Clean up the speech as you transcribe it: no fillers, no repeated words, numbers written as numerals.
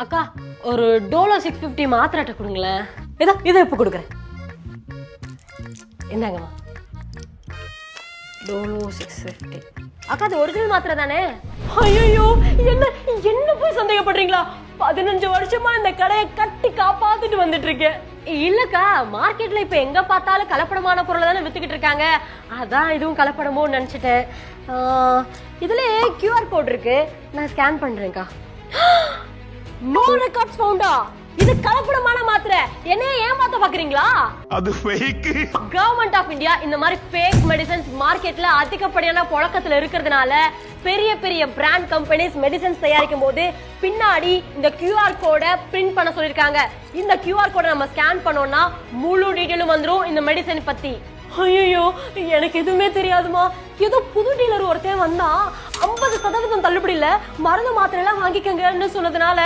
அக்கா ஒரு டோலோ 650 மாத்திரை கொடுங்களேன். இதை எப்ப கொடுக்குறேன். என்னங்கம்மா டோலோ 650. அக்கா அது ஒரிஜினல் மாத்திரை தானே? ஐயோ என்ன போய் சந்தேகப்படுறீங்களா? 15 வருஷமா இந்த கடையை கட்டி காப்பாத்திட்டு வந்துட்டு இருக்கேன். இல்லக்கா மார்க்கெட்ல இப்ப எங்க பார்த்தாலும் கலப்படமான பொருளை தானே வித்துக்கிட்டு இருக்காங்க. அதான் இதுவும் கலப்படமோ நினைச்சிட்டேன். இதுல QR கோட் இருக்கு, நான் ஸ்கேன் பண்றேன்க்கா. நோ ரெக்கார்ட்ஸ் ஃபவுண்டா? இது கலப்படமான மாத்திரை, என்னைய ஏமாத்த பாக்குறீங்களா? அது ஃபேக். கவர்மெண்ட் ஆஃப் இந்தியா இந்த மாதிரி ஃபேக் மெடிசன்ஸ் மார்க்கெட்ல அதிகப்படியான புழக்கத்துல இருக்கிறதுனால பெரிய பெரிய பிராண்ட் கம்பெனிஸ் மெடிசன்ஸ் தயாரிக்கும் போது பின்னாடி இந்த QR கோட பிரிண்ட் பண்ண சொல்லிருக்காங்க. இந்த QR கோட நம்ம ஸ்கேன் பண்ணோம்னா முழு டீடைலும் வந்துரும் இந்த மெடிசன் பத்தி. ஐயோ எனக்கு எதுவுமே தெரியாதுமா. ஏதோ புது டீலர் ஒருத்தன் வந்தா 50% தள்ளுபடியில மருந்து மாத்திரை எல்லாம் வாங்கிக்கங்கன்னு சொன்னதுனால